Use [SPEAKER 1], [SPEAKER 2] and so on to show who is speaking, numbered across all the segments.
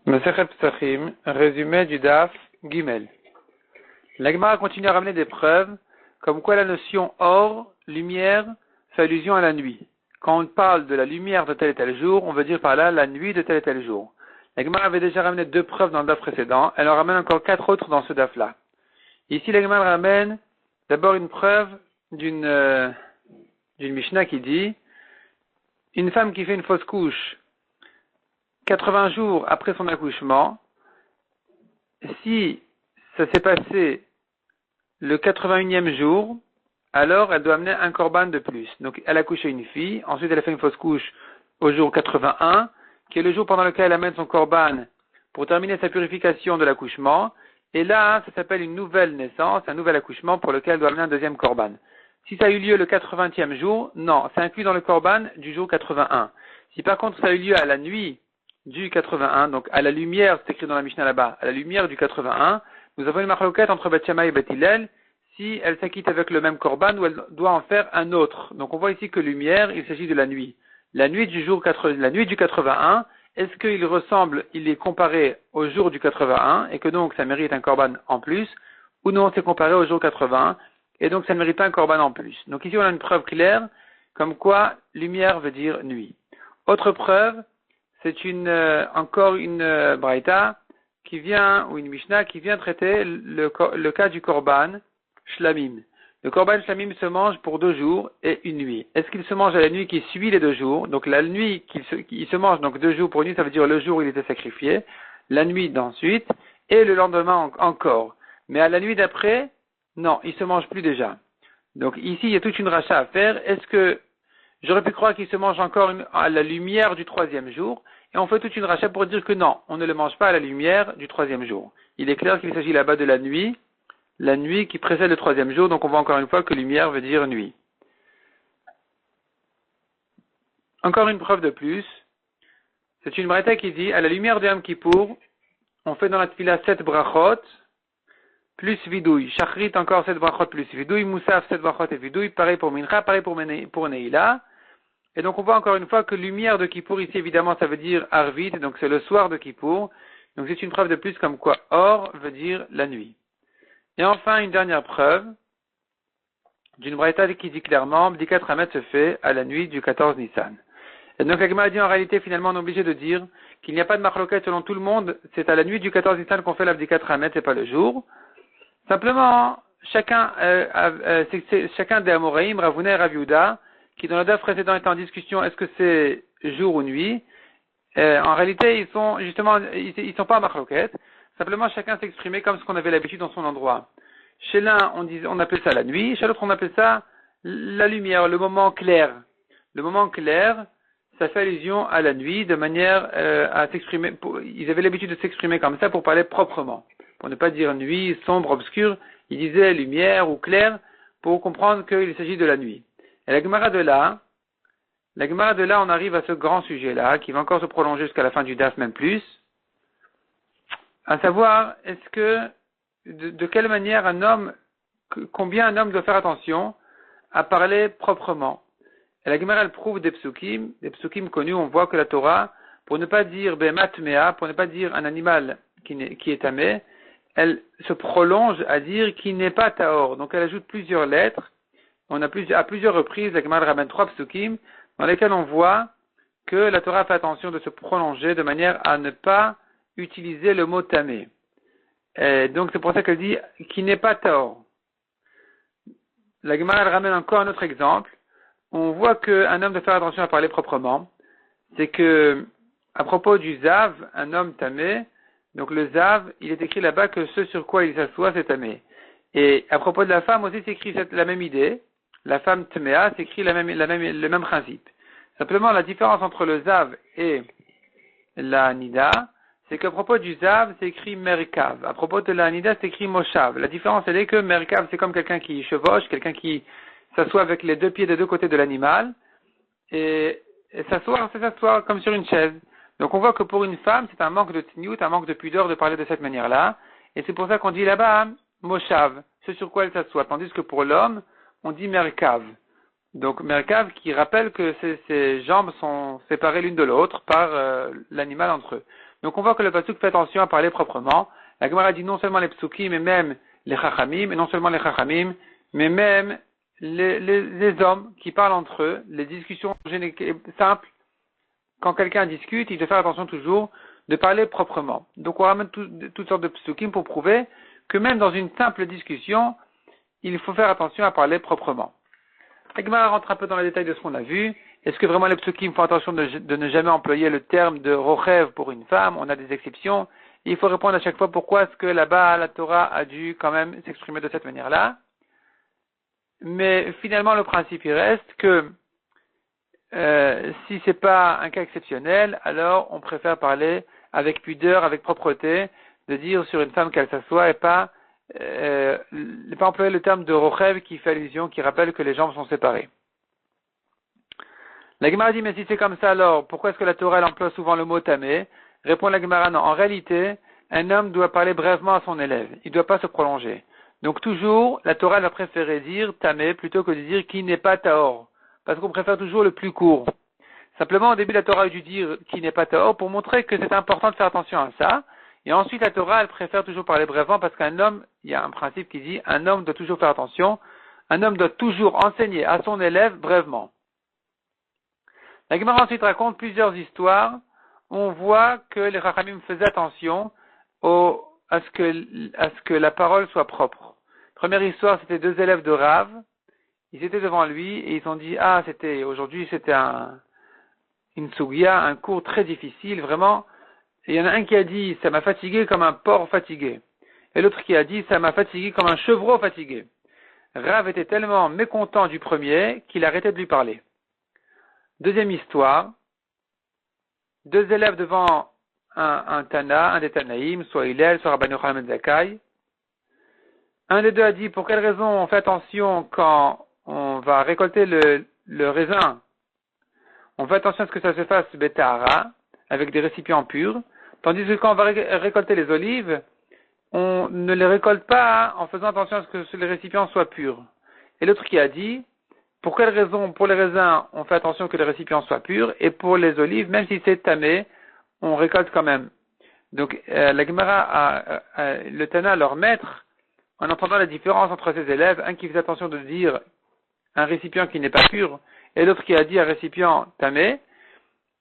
[SPEAKER 1] Masechet Psachim, résumé du Daf Gimel. La Gemara continue à ramener des preuves, comme quoi la notion or, lumière, fait allusion à la nuit. Quand on parle de la lumière de tel et tel jour, on veut dire par là la nuit de tel et tel jour. La Gemara avait déjà ramené 2 preuves dans le Daf précédent, elle en ramène encore 4 autres dans ce Daf-là. Ici, la Gemara ramène d'abord une preuve d'une Mishnah qui dit une femme qui fait une fausse couche 80 jours après son accouchement, si ça s'est passé le 81e jour, alors elle doit amener un korban de plus. Donc elle a couché une fille, ensuite elle a fait une fausse couche au jour 81, qui est le jour pendant lequel elle amène son korban pour terminer sa purification de l'accouchement, et là ça s'appelle une nouvelle naissance, un nouvel accouchement pour lequel elle doit amener un deuxième korban. Si ça a eu lieu le 80e jour, non, c'est inclus dans le korban du jour 81. Si par contre ça a eu lieu à la nuit du 81, donc à la lumière, c'est écrit dans la Mishnah là-bas, à la lumière du 81, nous avons une marloquette entre Beth Shammai et Beth Hillel, si elle s'acquitte avec le même korban ou elle doit en faire un autre. Donc on voit ici que lumière, il s'agit de la nuit. La nuit du 81, est-ce qu'il ressemble, il est comparé au jour du 81 et que donc ça mérite un korban en plus, ou non c'est comparé au jour 81 et donc ça ne mérite pas un korban en plus. Donc ici on a une preuve claire, comme quoi lumière veut dire nuit. Autre preuve, c'est encore une braïta qui vient, ou une Mishnah qui vient traiter le cas du korban shlamim. Le korban shlamim se mange pour 2 jours et une nuit. Est-ce qu'il se mange à la nuit qui suit les 2 jours? Donc la nuit qu'il se mange, donc 2 jours pour une nuit, ça veut dire le jour où il était sacrifié, la nuit d'ensuite, et le lendemain encore. Mais à la nuit d'après, non, il se mange plus déjà. Donc ici, il y a toute une racha à faire. Est-ce que j'aurais pu croire qu'il se mange encore à la lumière du 3e jour, et on fait toute une racha pour dire que non, on ne le mange pas à la lumière du 3e jour. Il est clair qu'il s'agit là-bas de la nuit qui précède le 3e jour, donc on voit encore une fois que lumière veut dire nuit. Encore une preuve de plus, c'est une braïta qui dit, à la lumière de Yom Kippour, on fait dans la tefila 7 brachot, plus vidouille. Shachrit encore 7 brachot plus vidouille. Moussaf 7 brachot et vidouille. Pareil pour Mincha, pareil pour Neila. Et donc on voit encore une fois que lumière de Kippour, ici évidemment ça veut dire Arvit, donc c'est le soir de Kippour. Donc c'est une preuve de plus comme quoi Or veut dire la nuit. Et enfin une dernière preuve d'une braïta qui dit clairement Bdikat Hamet se fait à la nuit du 14 Nissan. Et donc la Gemara a dit en réalité finalement on est obligé de dire qu'il n'y a pas de marloquette selon tout le monde, c'est à la nuit du 14 Nissan qu'on fait la Bdikat Hamet et pas le jour. Simplement chacun des Amoraïm, Ravuna et Rav Yehuda, qui dans le daf précédent étaient en discussion, est-ce que c'est jour ou nuit? En réalité, ils sont pas à marloquette. Simplement, chacun s'exprimait comme ce qu'on avait l'habitude dans son endroit. Chez l'un, on appelle ça la nuit. Chez l'autre, on appelle ça la lumière, le moment clair. Le moment clair, ça fait allusion à la nuit de manière à s'exprimer. Ils avaient l'habitude de s'exprimer comme ça pour parler proprement. Pour ne pas dire nuit, sombre, obscur. Ils disaient lumière ou clair pour comprendre qu'il s'agit de la nuit. Et la Gemara de là, on arrive à ce grand sujet-là, qui va encore se prolonger jusqu'à la fin du DAF, même plus. À savoir, est-ce que, de quelle manière combien un homme doit faire attention à parler proprement. Et la Gemara, elle prouve des psukim connus, on voit que la Torah, pour ne pas dire behemat mea, pour ne pas dire un animal qui est tamé, elle se prolonge à dire qui n'est pas taor. Donc elle ajoute plusieurs lettres. On a à plusieurs reprises, la Gemara ramène 3 psukim, dans lesquels on voit que la Torah fait attention de se prolonger de manière à ne pas utiliser le mot tamé. Et donc c'est pour ça qu'elle dit qui n'est pas taor. La Gemara ramène encore un autre exemple. On voit qu'un homme doit faire attention à parler proprement. C'est que, à propos du zav, un homme tamé, donc le zav, il est écrit là-bas que ce sur quoi il s'assoit, c'est tamé. Et à propos de la femme aussi, c'est écrit la même idée. La femme tméa, c'est écrit le même principe. Simplement, la différence entre le zav et la nida, c'est qu'à propos du zav, c'est écrit merkav. À propos de la nida, c'est écrit moshav. La différence, elle est que merkav, c'est comme quelqu'un qui chevauche, quelqu'un qui s'assoit avec les 2 pieds des 2 côtés de l'animal. Et s'asseoir, c'est s'asseoir comme sur une chaise. Donc on voit que pour une femme, c'est un manque de tniout, un manque de pudeur de parler de cette manière-là. Et c'est pour ça qu'on dit là-bas, moshav, ce sur quoi elle s'assoit. Tandis que pour l'homme, on dit merkav. Donc merkav qui rappelle que ses jambes sont séparées l'une de l'autre par l'animal entre eux. Donc on voit que le pasuk fait attention à parler proprement. La Gemara dit non seulement les psukim, mais même les chachamim, et non seulement les chachamim, mais même les hommes qui parlent entre eux, les discussions simples. Quand quelqu'un discute, il doit faire attention toujours de parler proprement. Donc on ramène toutes sortes de psukim pour prouver que même dans une simple discussion, il faut faire attention à parler proprement. La Gemara rentre un peu dans les détails de ce qu'on a vu. Est-ce que vraiment les psukim font attention de ne jamais employer le terme de rochev pour une femme? On a des exceptions. Et il faut répondre à chaque fois pourquoi est-ce que là-bas la Torah a dû quand même s'exprimer de cette manière-là. Mais finalement le principe il reste que si c'est pas un cas exceptionnel, alors on préfère parler avec pudeur, avec propreté, de dire sur une femme qu'elle s'assoit et pas employer le terme de rochev qui fait allusion, qui rappelle que les jambes sont séparées. La Gemara dit, mais si c'est comme ça, alors pourquoi est-ce que la Torah elle emploie souvent le mot tamé? Répond la Gemara, non. En réalité, un homme doit parler brièvement à son élève. Il ne doit pas se prolonger. Donc toujours, la Torah elle va préférer dire tamé plutôt que de dire qui n'est pas taor. Parce qu'on préfère toujours le plus court. Simplement, au début, la Torah a dû dire qui n'est pas taor pour montrer que c'est important de faire attention à ça. Et ensuite, la Torah, elle préfère toujours parler brièvement parce qu'un homme, il y a un principe qui dit, un homme doit toujours faire attention. Un homme doit toujours enseigner à son élève brièvement. La Gemara ensuite raconte plusieurs histoires où on voit que les Chachamim faisaient attention à ce que la parole soit propre. Première histoire, c'était deux élèves de Rav. Ils étaient devant lui et ils ont dit, aujourd'hui c'était une sugia, un cours très difficile, vraiment. Et il y en a un qui a dit, ça m'a fatigué comme un porc fatigué. Et l'autre qui a dit, ça m'a fatigué comme un chevreau fatigué. Rav était tellement mécontent du premier qu'il arrêtait de lui parler. Deuxième histoire, deux élèves devant un Tana, un des Tanaïm, soit Hillel, soit Rabban Yochanan ben Zakkai. Un des deux a dit, pour quelle raison on fait attention quand on va récolter le raisin? On fait attention à ce que ça se fasse betahara, avec des récipients purs, tandis que quand on va récolter les olives, on ne les récolte pas en faisant attention à ce que les récipients soient purs. Et l'autre qui a dit, pour quelle raison, pour les raisins, on fait attention que les récipients soient purs, et pour les olives, même si c'est tamé, on récolte quand même. Donc, la Gemara le Tana, leur maître, en entendant la différence entre ses élèves, un qui fait attention de dire un récipient qui n'est pas pur, et l'autre qui a dit un récipient tamé,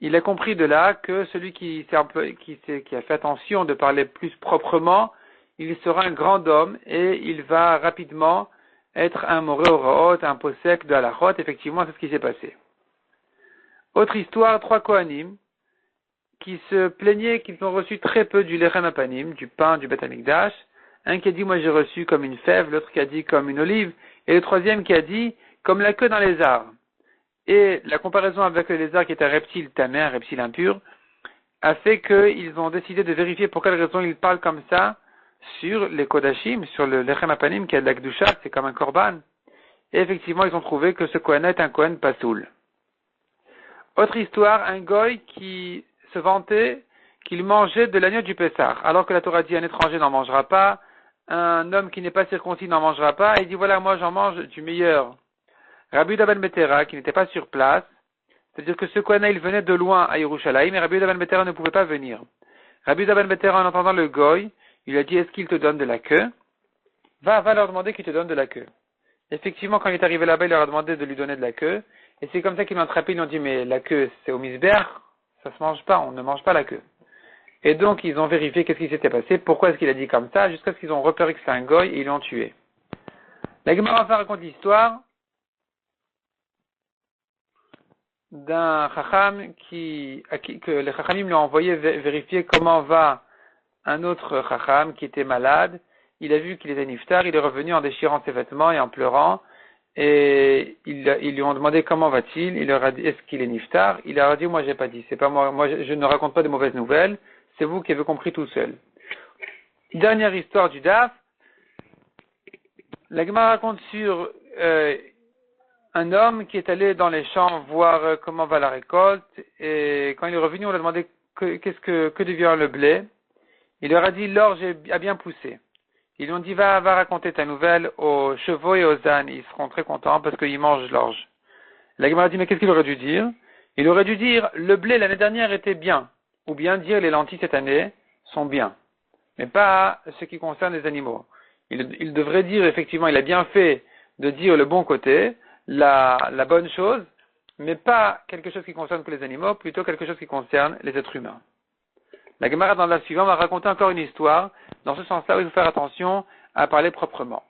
[SPEAKER 1] il a compris de là que celui qui a fait attention de parler plus proprement, il sera un grand homme, et il va rapidement être un moré au raot, un posek de halachot. Effectivement, c'est ce qui s'est passé. Autre histoire, trois Kohanim, qui se plaignaient qu'ils ont reçu très peu du lechem apanim, du pain du Beth Amikdash. Un qui a dit, moi j'ai reçu comme une fève, l'autre qui a dit comme une olive, et le troisième qui a dit, comme la queue d'un lézard. Et la comparaison avec le lézard qui est un reptile tamé, un reptile impur, a fait qu'ils ont décidé de vérifier pour quelle raison ils parlent comme ça sur les kodashim, sur le lechem apanim qui a de la kedusha, c'est comme un korban. Et effectivement, ils ont trouvé que ce kohen est un kohen pasoul. Autre histoire, un goy qui se vantait qu'il mangeait de l'agneau du Pessah, alors que la Torah dit un étranger n'en mangera pas, un homme qui n'est pas circoncis n'en mangera pas, et il dit voilà, moi j'en mange du meilleur. Rabbi Yehuda ben Betera, qui n'était pas sur place, c'est-à-dire que ce kohen il venait de loin à Yerushalayim, et Rabbi Yehuda ben Betera ne pouvait pas venir. Rabbi Yehuda ben Betera, en entendant le goy, il lui a dit, est-ce qu'il te donne de la queue? Va leur demander qu'il te donne de la queue. Effectivement, quand il est arrivé là-bas, il leur a demandé de lui donner de la queue. Et c'est comme ça qu'ils l'ont attrapé, ils lui ont dit, mais la queue, c'est au misbéach, ça se mange pas, on ne mange pas la queue. Et donc, ils ont vérifié qu'est-ce qui s'était passé, pourquoi est-ce qu'il a dit comme ça, jusqu'à ce qu'ils ont repéré que c'est un goy et ils l'ont tué. La Gemara raconte l'histoire d'un chacham que les chachamim lui ont envoyé vérifier comment va un autre chacham qui était malade. Il a vu qu'il était niftar, il est revenu en déchirant ses vêtements et en pleurant, et ils lui ont demandé comment va-t-il, il leur a dit est-ce qu'il est niftar, il leur a dit moi j'ai pas dit, c'est pas moi je ne raconte pas de mauvaises nouvelles, c'est vous qui avez compris tout seul. Dernière histoire du Daf, la Gemara raconte sur un homme qui est allé dans les champs voir comment va la récolte, et quand il est revenu on lui a demandé que devient le blé. Il leur a dit l'orge a bien poussé. Ils lui ont dit va raconter ta nouvelle aux chevaux et aux ânes, ils seront très contents parce qu'ils mangent l'orge. La Gemara dit mais qu'est-ce qu'il aurait dû dire? Il aurait dû dire le blé l'année dernière était bien, ou bien dire les lentilles cette année sont bien, mais pas ce qui concerne les animaux. Il devrait dire effectivement, il a bien fait de dire le bon côté, la bonne chose, mais pas quelque chose qui concerne que les animaux, plutôt quelque chose qui concerne les êtres humains. La Gemara dans la suivante va raconter encore une histoire. Dans ce sens-là, il faut faire attention à parler proprement.